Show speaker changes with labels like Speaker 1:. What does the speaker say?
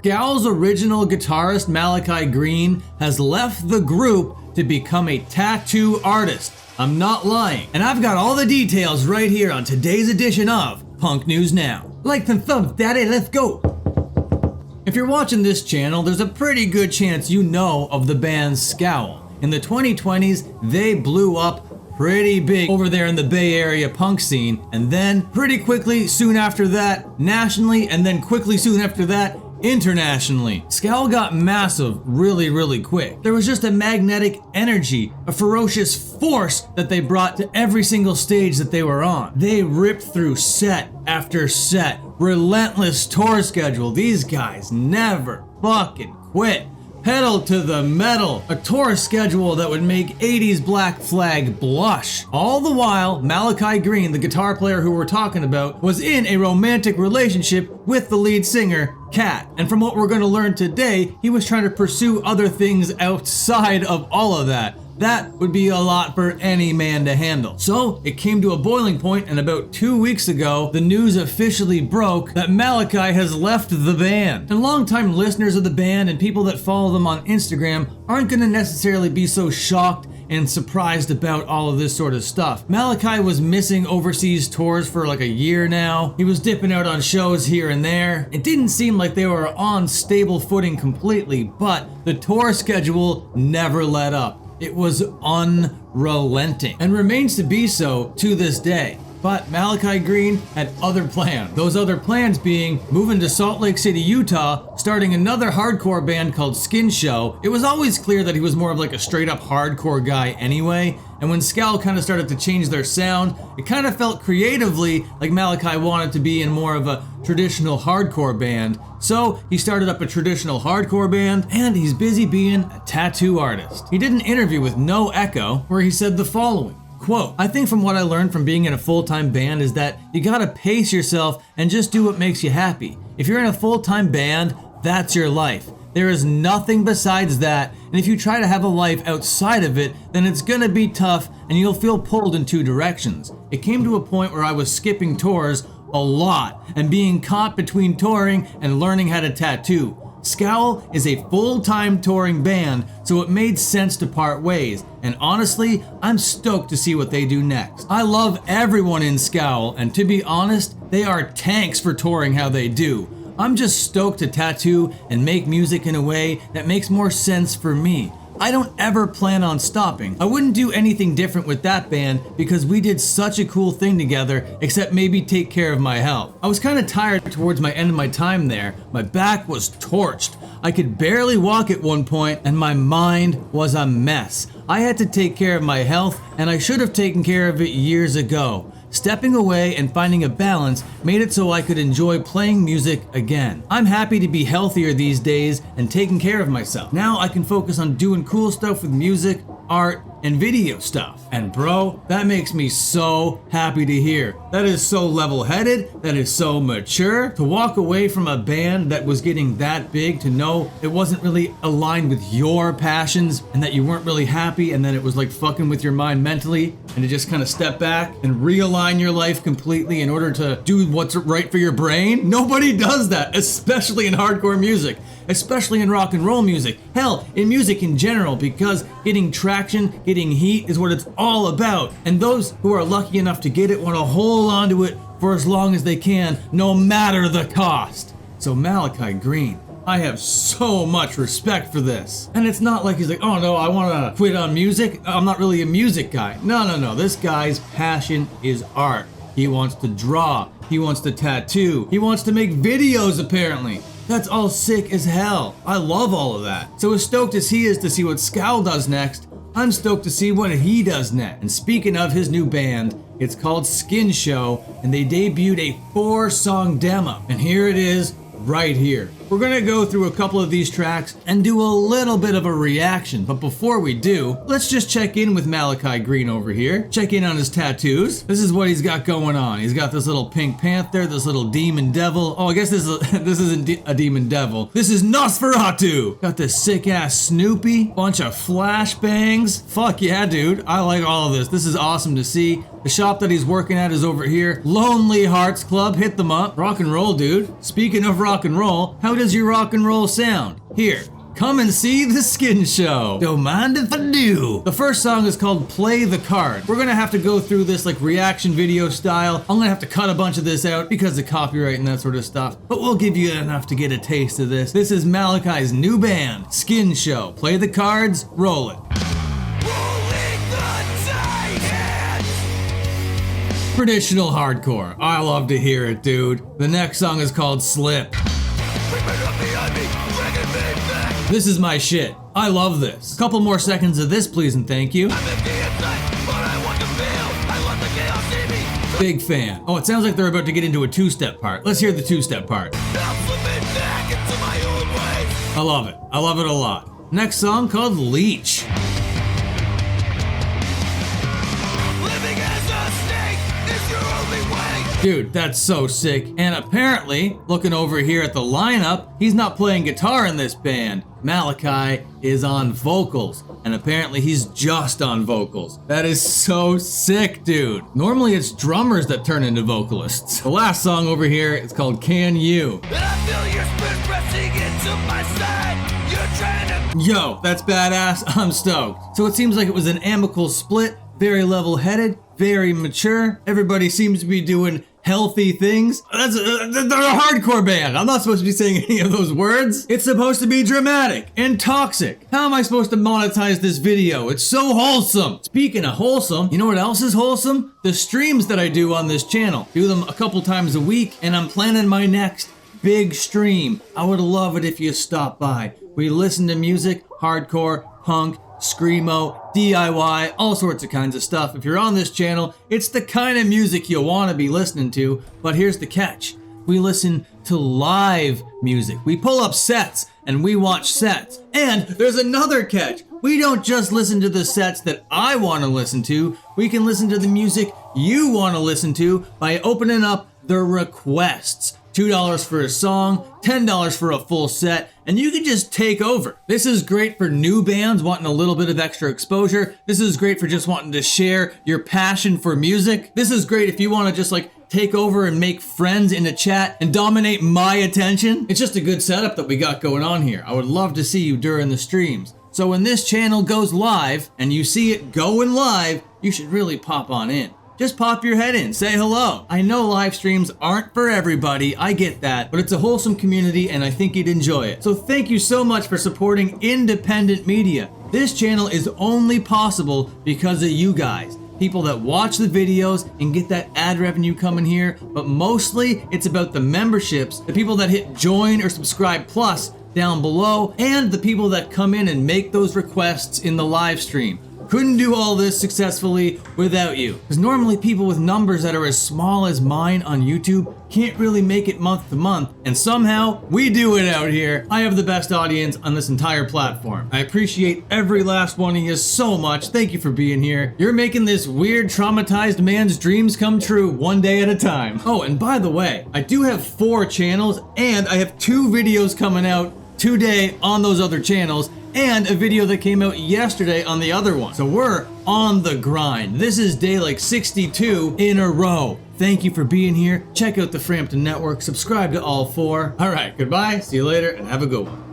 Speaker 1: Scowl's original guitarist Malachi Green has left the group to become a tattoo artist. I'm not lying. And I've got all the details right here on today's edition of Punk News Now. Like and thumbs, daddy, let's go. If you're watching this channel, there's a pretty good chance you know of the band Scowl. In the 2020s, they blew up pretty big over there in the Bay Area punk scene, and then pretty quickly soon after that, nationally, and then quickly soon after that, internationally. Scowl got massive really quick. There was just a magnetic energy, a ferocious force that they brought to every single stage that they were on. They ripped through set after set, relentless tour schedule. These guys never fucking quit. Pedal to the metal, a tour schedule that would make 80s Black Flag blush. All the while, Malachi Green, the guitar player who we're talking about, was in a romantic relationship with the lead singer, Kat. And from what we're going to learn today, he was trying to pursue other things outside of all of that. That would be a lot for any man to handle. So it came to a boiling point, and about 2 weeks ago, the news officially broke that Malachi has left the band. And longtime listeners of the band and people that follow them on Instagram aren't going to necessarily be so shocked and surprised about all of this sort of stuff. Malachi was missing overseas tours for like a year now. He was dipping out on shows here and there. It didn't seem like they were on stable footing completely, but the tour schedule never let up. It was unrelenting and remains to be so to this day. But Malachi Green had other plans. Those other plans being moving to Salt Lake City, Utah, starting another hardcore band called Skin Show. It was always clear that he was more of like a straight up hardcore guy anyway. And when Scowl kind of started to change their sound, it kind of felt creatively like Malachi wanted to be in more of a traditional hardcore band. So he started up a traditional hardcore band, and he's busy being a tattoo artist. He did an interview with No Echo where he said the following. Quote, I think from what I learned from being in a full-time band is that you gotta pace yourself and just do what makes you happy. If you're in a full-time band, that's your life. There is nothing besides that, and if you try to have a life outside of it, then it's gonna be tough and you'll feel pulled in two directions. It came to a point where I was skipping tours a lot and being caught between touring and learning how to tattoo. Scowl is a full-time touring band, so it made sense to part ways, and honestly, I'm stoked to see what they do next. I love everyone in Scowl, and to be honest, they are tanks for touring how they do. I'm just stoked to tattoo and make music in a way that makes more sense for me. I don't ever plan on stopping. I wouldn't do anything different with that band because we did such a cool thing together, except maybe take care of my health. I was kind of tired towards my end of my time there. My back was torched. I could barely walk at one point, and my mind was a mess. I had to take care of my health, and I should have taken care of it years ago. Stepping away and finding a balance made it so I could enjoy playing music again. I'm happy to be healthier these days and taking care of myself. Now I can focus on doing cool stuff with music, art, and video stuff. And bro, that makes me so happy to hear. That is so level-headed, that is so mature. To walk away from a band that was getting that big, to know it wasn't really aligned with your passions and that you weren't really happy, and then it was like fucking with your mind mentally, and to just kind of step back and realign your life completely in order to do what's right for your brain. Nobody does that, especially in hardcore music, especially in rock and roll music. Hell, in music in general, because getting traction, getting heat is what it's all about. And those who are lucky enough to get it want to hold on to it for as long as they can, no matter the cost. So Malachi Green, I have so much respect for this. And it's not like he's like, oh no, I want to quit on music. I'm not really a music guy. No. This guy's passion is art. He wants to draw. He wants to tattoo. He wants to make videos, apparently. That's all sick as hell. I love all of that. So as stoked as he is to see what Scowl does next, I'm stoked to see what he does next. And speaking of his new band, it's called Skin Show, and they debuted a 4-song demo. And here it is, right here. We're gonna go through a couple of these tracks and do a little bit of a reaction, but before we do, let's just check in with Malachi Green over here. Check in on his tattoos. This is what he's got going on. He's got this little Pink Panther, this little demon devil. Oh, I guess this isn't a demon devil. This is Nosferatu. Got this sick ass Snoopy, bunch of flashbangs. Fuck yeah, dude. I like all of this. This is awesome to see. The shop that he's working at is over here. Lonely Hearts Club, hit them up. Rock and roll, dude. Speaking of rock and roll, how does your rock and roll sound? Here. Come and see the Skin Show. Don't mind if I do. The first song is called Play the Card. We're gonna have to go through this like reaction video style. I'm gonna have to cut a bunch of this out because of copyright and that sort of stuff. But we'll give you enough to get a taste of this. This is Malachi's new band, Skin Show. Play the cards, roll it. Traditional hardcore. I love to hear it, dude. The next song is called Slip. This is my shit. I love this. A couple more seconds of this, please and thank you. Big fan. Oh, it sounds like they're about to get into a two-step part. Let's hear the two-step part. I love it. I love it a lot. Next song called Leech. Dude, that's so sick. And apparently, looking over here at the lineup, he's not playing guitar in this band. Malachi is on vocals, and apparently he's just on vocals. That is so sick, dude. Normally it's drummers that turn into vocalists. The last song over here is called Can You. I feel your spirit pressing into my side. You're trying to... Yo, that's badass. I'm stoked. So it seems like it was an amicable split, very level-headed, very mature. Everybody seems to be doing healthy things. They're a hardcore band. I'm not supposed to be saying any of those words. It's supposed to be dramatic and toxic. How am I supposed to monetize this video? It's so wholesome. Speaking of wholesome, you know what else is wholesome? The streams that I do on this channel. Do them a couple times a week, and I'm planning my next big stream. I would love it if you stop by. We listen to music, hardcore, punk, screamo, DIY, all sorts of kinds of stuff. If you're on this channel, it's the kind of music you want to be listening to, but here's the catch. We listen to live music. We pull up sets and we watch sets. And there's another catch. We don't just listen to the sets that I want to listen to. We can listen to the music you want to listen to by opening up the requests. $2 for a song, $10 for a full set, and you can just take over. This is great for new bands wanting a little bit of extra exposure. This is great for just wanting to share your passion for music. This is great if you want to just like take over and make friends in a chat and dominate my attention. It's just a good setup that we got going on here. I would love to see you during the streams. So when this channel goes live and you see it going live, you should really pop on in. Just pop your head in, say hello. I know live streams aren't for everybody, I get that, but it's a wholesome community and I think you'd enjoy it. So thank you so much for supporting independent media. This channel is only possible because of you guys. People that watch the videos and get that ad revenue coming here, but mostly it's about the memberships, the people that hit join or subscribe plus down below, and the people that come in and make those requests in the live stream. Couldn't do all this successfully without you. Because normally people with numbers that are as small as mine on YouTube can't really make it month to month, and somehow we do it out here. I have the best audience on this entire platform. I appreciate every last one of you so much. Thank you for being here. You're making this weird traumatized man's dreams come true one day at a time. Oh, and by the way, I do have 4 channels and I have 2 videos coming out today on those other channels, and a video that came out yesterday on the other one. So we're on the grind. This is day like 62 in a row. Thank you for being here. Check out the Frampton Network. Subscribe to all 4. All right, goodbye. See you later and have a good one.